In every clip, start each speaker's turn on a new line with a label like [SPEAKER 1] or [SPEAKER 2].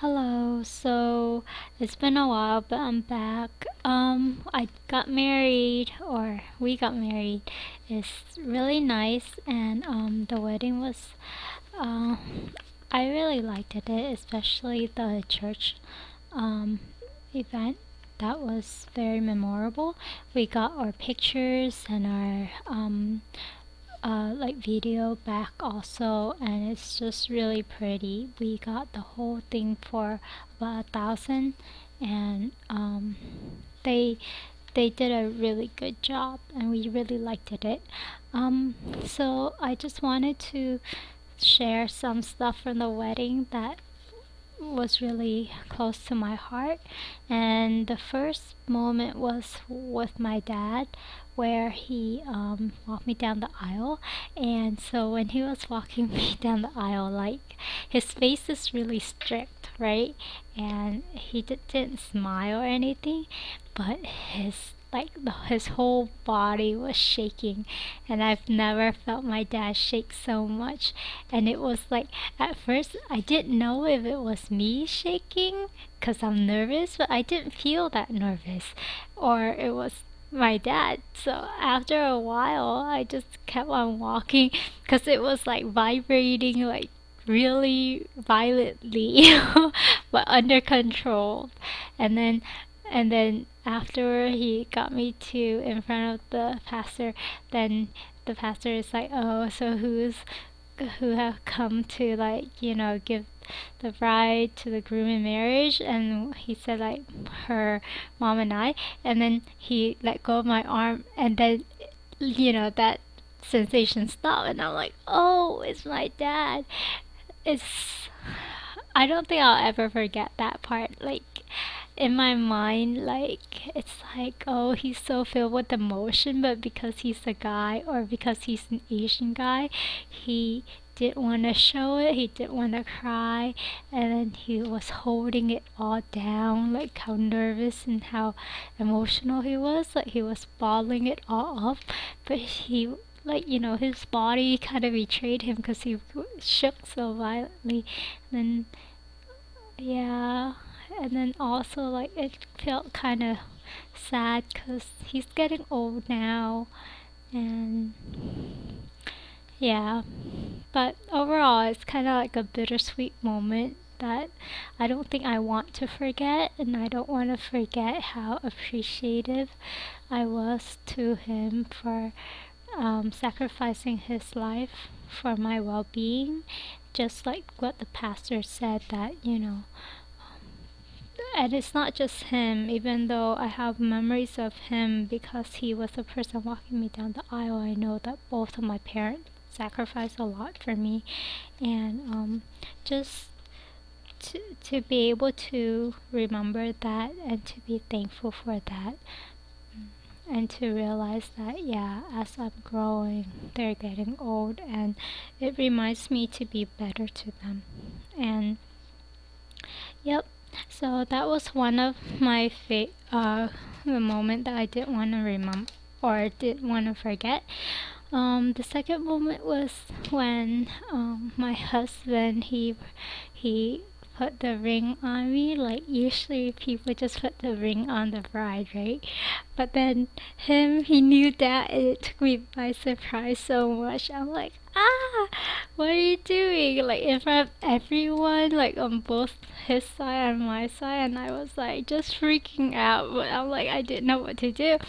[SPEAKER 1] Hello, so it's been a while, but I'm back. I got married, or we got married. It's really nice, and the wedding was, uh, I really liked it, especially the church um, event. That was very memorable. We got our pictures and our like video back also, and it's just really pretty. We got the whole thing for about 1,000, and they they did a really good job, and we really liked it. So I just wanted to share some stuff from the wedding that was really close to my heart. And the first moment was with my dad, where he walked me down the aisle. And so when he was walking me down the aisle, like, his face is really strict, right? And he didn't smile or anything, but his whole body was shaking, and I've never felt my dad shake so much. And it was like, at first I didn't know if it was me shaking because I'm nervous, but I didn't feel that nervous, or it was my dad. So after a while, I just kept on walking because it was like vibrating, like really violently, but under control. And then after he got me to in front of the pastor, then the pastor is like, "Oh, so who have come to, like, give the bride to the groom in marriage?" And he said, like, her mom and I. And then he let go of my arm, and then that sensation stopped, and I'm like, "Oh, it's my dad." It's I don't think I'll ever forget that part. Like, in my mind, like, it's like, oh, he's so filled with emotion, but because he's a guy, or because he's an Asian guy, he didn't want to show it. He didn't want to cry, and then he was holding it all down, like how nervous and how emotional he was. Like, he was bottling it all up, but he, like, his body kind of betrayed him because he shook so violently. And then, yeah, and then also, like, it felt kind of sad because he's getting old now. And yeah, but overall, it's kind of like a bittersweet moment that I don't think I want to forget, and I don't want to forget how appreciative I was to him for sacrificing his life for my well-being. Just like what the pastor said, that, and it's not just him. Even though I have memories of him because he was the person walking me down the aisle, I know that both of my parents sacrificed a lot for me. And just to be able to remember that, and to be thankful for that, and to realize that, yeah, as I'm growing, they're getting old, and it reminds me to be better to them. And yep, so that was one of my the moment that I didn't want to remember, or didn't want to forget. The second moment was when my husband, he put the ring on me. Like, usually people just put the ring on the bride, right? But then he knew that, and it took me by surprise so much. I'm like, ah, what are you doing? Like, in front of everyone, like, on both his side and my side. And I was like just freaking out, but I'm like, I didn't know what to do.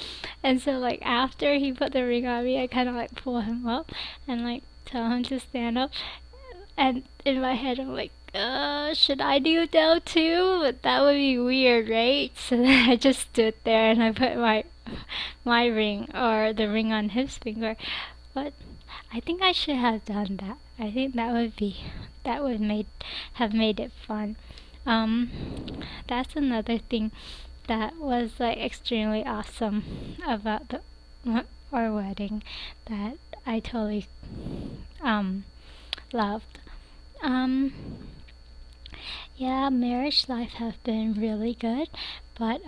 [SPEAKER 1] And so, like, after he put the ring on me, I kind of like pull him up and like tell him to stand up. And in my head, I'm like, should I kneel down too? But that would be weird, right? So then I just stood there, and I put my ring, or the ring, on his finger. But I think I should have done that. I think that would have made it fun. Um, that's another thing that was, like, extremely awesome about our wedding, that I totally um loved. Um, yeah, marriage life has been really good, but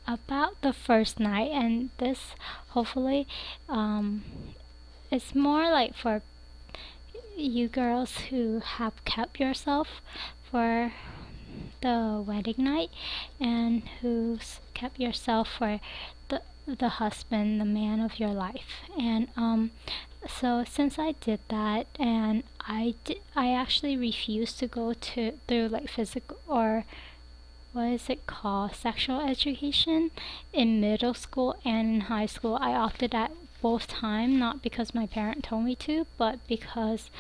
[SPEAKER 1] about the first night, and this, hopefully, um, it's more like for you girls who have kept yourself for the wedding night, and who's kept yourself for the husband, the man of your life. And so since I did that, and I actually refused to go through like physical, or what is it called, sexual education in middle school and in high school. I opted at both time, not because my parent told me to, but because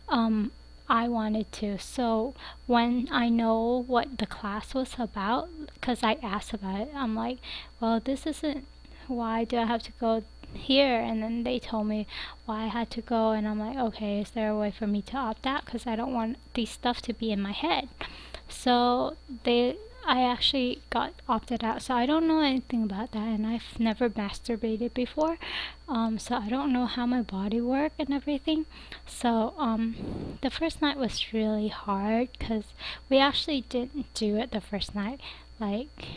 [SPEAKER 1] I wanted to. So when I know what the class was about, because I asked about it, I'm like, well, this isn't, why do I have to go here? And then they told me why I had to go, and I'm like, okay, is there a way for me to opt out, because I don't want these stuff to be in my head. So I actually got opted out, so I don't know anything about that, and I've never masturbated before, so I don't know how my body works and everything. So the first night was really hard, because we actually didn't do it the first night. Like,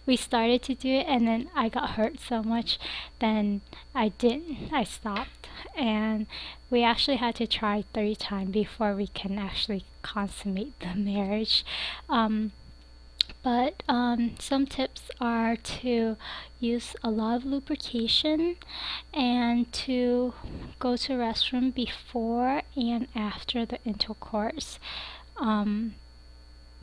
[SPEAKER 1] we started to do it, and then I got hurt so much, then I stopped, and we actually had to try 3 times before we can actually consummate the marriage. But some tips are to use a lot of lubrication, and to go to restroom before and after the intercourse.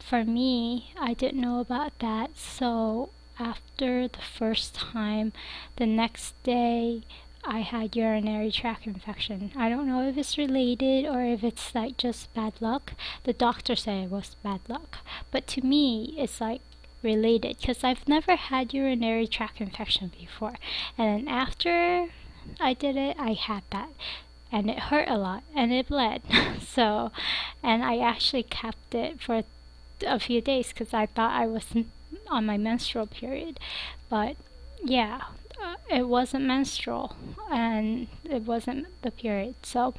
[SPEAKER 1] For me, I didn't know about that, so after the first time, the next day I had urinary tract infection. I don't know if it's related or if it's like just bad luck. The doctor said it was bad luck, but to me it's like related, because I've never had urinary tract infection before, and then after I did it, I had that, and it hurt a lot and it bled. So, and I actually kept it for a few days, because I thought I was on my menstrual period, but yeah, it wasn't menstrual, and it wasn't the period. So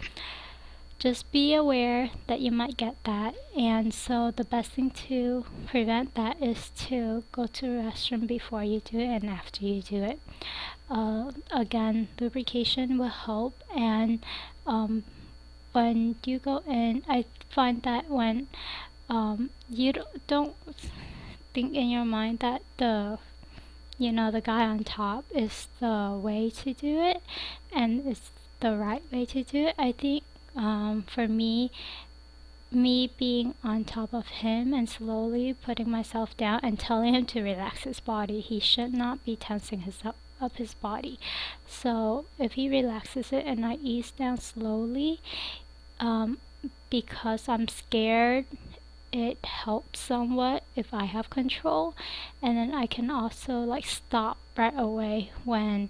[SPEAKER 1] just be aware that you might get that, and so the best thing to prevent that is to go to the restroom before you do it and after you do it. Again, lubrication will help, and when you go in, I find that when you don't think in your mind that the guy on top is the way to do it, and it's the right way to do it. I think for me being on top of him and slowly putting myself down and telling him to relax his body, he should not be tensing up his body. So if he relaxes it and I ease down slowly, because I'm scared, it helps somewhat if I have control, and then I can also like stop right away when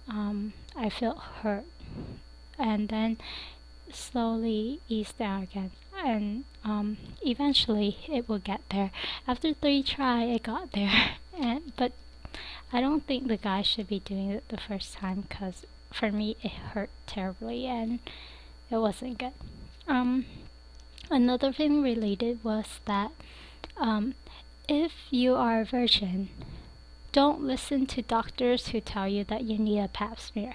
[SPEAKER 1] I feel hurt, and then slowly ease down again, and eventually it will get there. After 3 try, it got there. But I don't think the guy should be doing it the first time, because for me it hurt terribly and it wasn't good. Another thing related was that if you are a virgin, don't listen to doctors who tell you that you need a pap smear.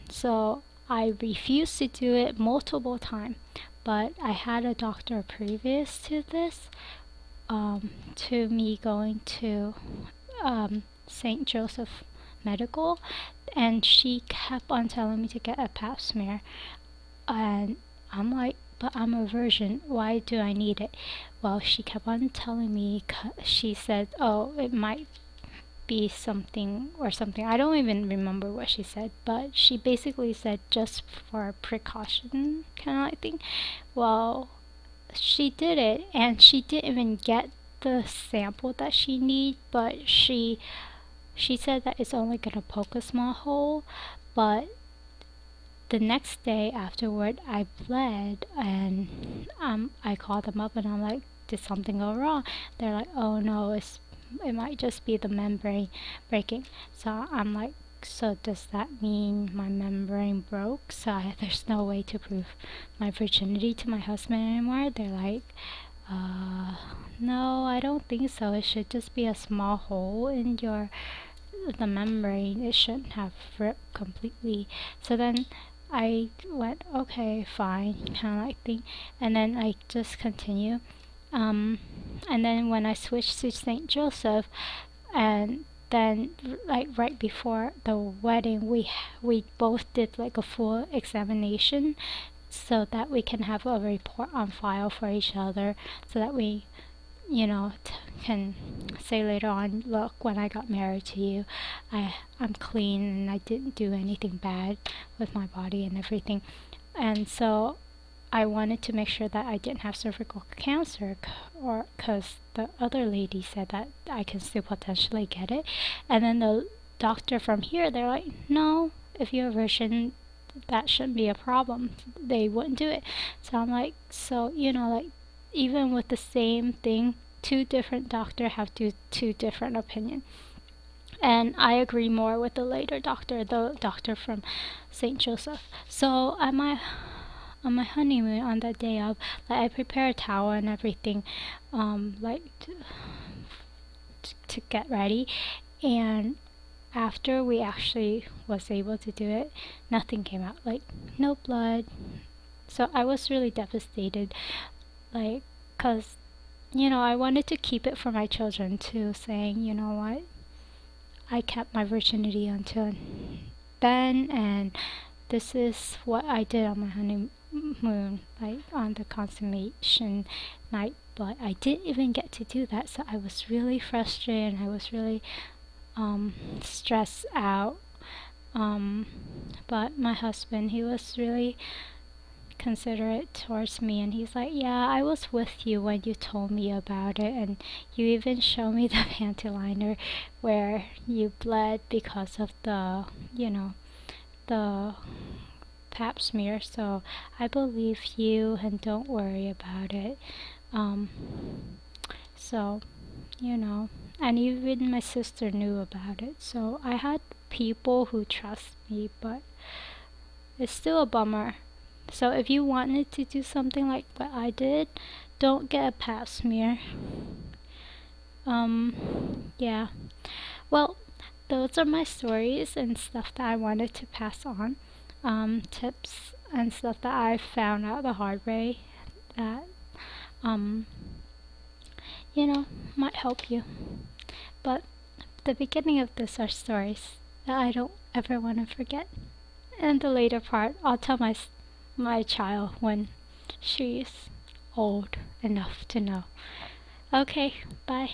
[SPEAKER 1] So I refused to do it multiple times, but I had a doctor previous to this, to me going to St. Joseph Medical, and she kept on telling me to get a pap smear, and I'm like, but I'm a virgin, why do I need it? Well, she kept on telling me, she said, oh, it might be something or something. I don't even remember what she said, but she basically said just for precaution kind of like thing. Well, she did it, and she didn't even get the sample that she need, but she said that it's only gonna poke a small hole. But the next day afterward, I bled, and I called them up and I'm like, did something go wrong? They're like, oh no, it might just be the membrane breaking. So I'm like, so does that mean my membrane broke? So there's no way to prove my virginity to my husband anymore? They're like, no, I don't think so. It should just be a small hole in the membrane. It shouldn't have ripped completely. So then I went, okay, fine, kind of like thing, and then I just continue. And then when I switched to St. Joseph, and then like right before the wedding, we both did like a full examination so that we can have a report on file for each other, so that we, can say later on, look, when I got married to you, I'm clean and I didn't do anything bad with my body and everything. And so I wanted to make sure that I didn't have cervical cancer, or because the other lady said that I can still potentially get it. And then the doctor from here, they're like, no, if you have a virgin, that shouldn't be a problem. They wouldn't do it. So I'm like, so, like, even with the same thing, two different doctors have two different opinions. And I agree more with the later doctor, the doctor from St. Joseph. So on my honeymoon, on that day of, like, I prepared a towel and everything, like to get ready. And after we actually was able to do it, nothing came out, like no blood. So I was really devastated, like, cause I wanted to keep it for my children too, saying, you know what, I kept my virginity until then, and this is what I did on my honeymoon, like on the consummation night. But I didn't even get to do that, so I was really frustrated and I was really stressed out. But my husband, he was really considerate towards me, and he's like, yeah, I was with you when you told me about it, and you even showed me the panty liner where you bled because of the the pap smear, so I believe you and don't worry about it. So and even my sister knew about it, so I had people who trust me. But it's still a bummer. So if you wanted to do something like what I did, don't get a pap smear. Yeah. Well, those are my stories and stuff that I wanted to pass on. Tips and stuff that I found out the hard way that, um, might help you. But the beginning of this are stories that I don't ever want to forget. And the later part, I'll tell my child when she's old enough to know. Okay, bye.